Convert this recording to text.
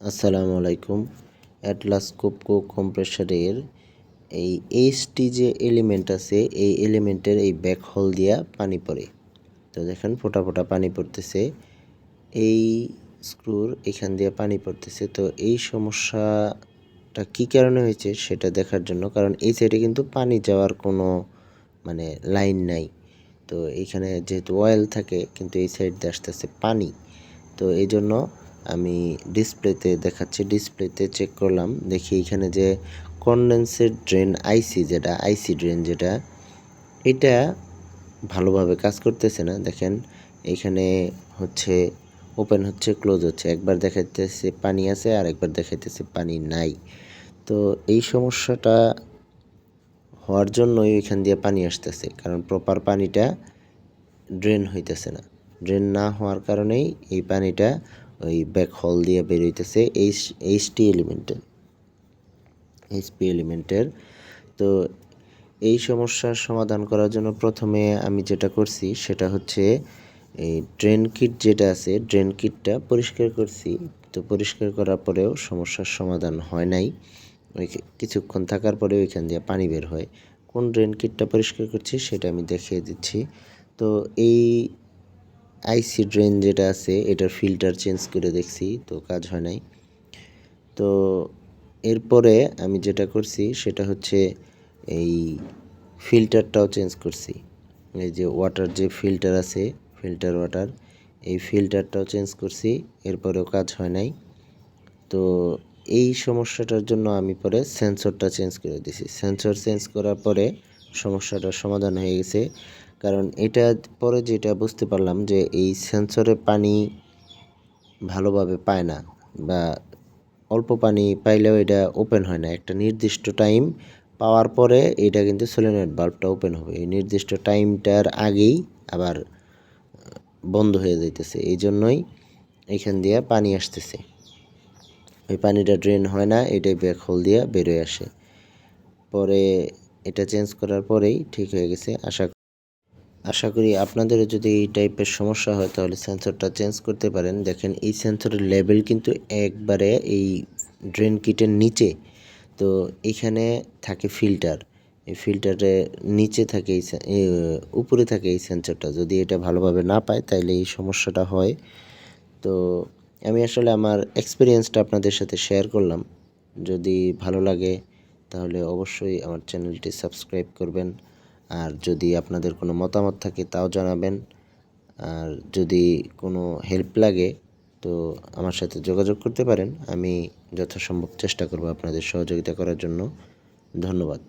আসসালামু আলাইকুম। অ্যাটলাস কোপকো কম্প্রেসারের এই এইচটি যে এলিমেন্ট আছে এই এলিমেন্টের এই ব্যাক হোল দিয়া পানি পড়ে। তো দেখেন ফোঁটা ফোঁটা পানি পড়তেছে, এই স্ক্রুর এখান দিয়ে পানি পড়তেছে। তো এই সমস্যাটা কী কারণে হয়েছে সেটা দেখার জন্য, কারণ এই সাইডে কিন্তু পানি যাওয়ার কোনো লাইন নাই। তো এইখানে যেহেতু অয়েল থাকে কিন্তু এই সাইড দিয়ে আসতেছে পানি। তো এই জন্য আমি ডিসপ্লেতে দেখাচ্ছি, ডিসপ্লেতে চেক করলাম, দেখি এখানে যে কনডেন্সের ড্রেন আইসি ড্রেন যেটা, এটা ভালোভাবে কাজ করতেছে না। দেখেন এখানে হচ্ছে ওপেন হচ্ছে, ক্লোজ হচ্ছে, একবার দেখাইতেছে পানি আছে আর একবার দেখাইতেছে পানি নাই। তো এই সমস্যাটা হওয়ার জন্যই এখান দিয়ে পানি আসতেছে, কারণ প্রপার পানিটা ড্রেন হইতেছে না। ড্রেন না হওয়ার কারণেই এই পানিটা ওই ব্যাক হোল দিয়ে বের হইতেছে এইচপি এলিমেন্টের। তো এই সমস্যার সমাধান করার জন্য প্রথমে আমি যেটা করছি সেটা হচ্ছে এই ড্রেন কিট যেটা আছে, ড্রেন কিটটা পরিষ্কার করছি। তো পরিষ্কার করার পরেও সমস্যার সমাধান হয় নাই। ওই কিছুক্ষণ থাকার পরে ওইখান দিয়ে পানি বের হয়। কোন ড্রেন কিটটা পরিষ্কার করছি সেটা আমি দেখিয়ে দিচ্ছি। তো এই আইসি ড্রেন যেটা আছে এটার ফিল্টার চেঞ্জ করে দেখছি, তো কাজ হয় নাই। তো এরপরে আমি যেটা করছি সেটা হচ্ছে এই ফিল্টারটাও চেঞ্জ করছি। এই যে ওয়াটার যে ফিল্টার আছে, ফিল্টার ওয়াটার, এই ফিল্টারটাও চেঞ্জ করছি, এরপরেও কাজ হয় নাই। তো এই সমস্যাটার জন্য আমি পরে সেন্সরটা চেঞ্জ করে দিছি। সেন্সর চেঞ্জ করার পরে সমস্যাটার সমাধান হয়ে গেছে। কারণ এটা পরে যেটা বুঝতে পারলাম যে এই সেন্সরে পানি ভালোভাবে পায় না, বা অল্প পানি পাইলেও এটা ওপেন হয় না। একটা নির্দিষ্ট টাইম পাওয়ার পরে এটা কিন্তু সলিনয়েড বাল্বটা ওপেন হবে, এই নির্দিষ্ট টাইমটার আগেই আবার বন্ধ হয়ে যাইতেছে। এই জন্যই এখান দিয়ে পানি আসতেছে, ওই পানিটা ড্রেন হয় না, এটাই ব্যাক হোল দিয়ে বেরোয় আসে। পরে এটা চেঞ্জ করার পরেই ঠিক হয়ে গেছে। আশা করি আপনাদেরও যদি এই টাইপের সমস্যা হয় তাহলে সেন্সরটা চেঞ্জ করতে পারেন। দেখেন এই সেন্সরের লেভেল কিন্তু একবারে এই ড্রেন কিটের নিচে। তো এখানে থাকে ফিল্টার, এই ফিল্টারের নিচে থাকে উপরে থাকে এই সেন্সরটা। যদি এটা ভালোভাবে না পায় তাহলে এই সমস্যাটা হয়। তো আমি আসলে আমার এক্সপিরিয়েন্সটা আপনাদের সাথে শেয়ার করলাম। যদি ভালো লাগে তাহলে অবশ্যই আমার চ্যানেলটি সাবস্ক্রাইব করবেন। আর যদি আপনাদের কোনো মতামত থাকে তাও জানাবেন। আর যদি কোনো হেল্প লাগে তো আমার সাথে যোগাযোগ করতে পারেন। আমি যথাসম্ভব চেষ্টা করব আপনাদের সহযোগিতা করার জন্য। ধন্যবাদ।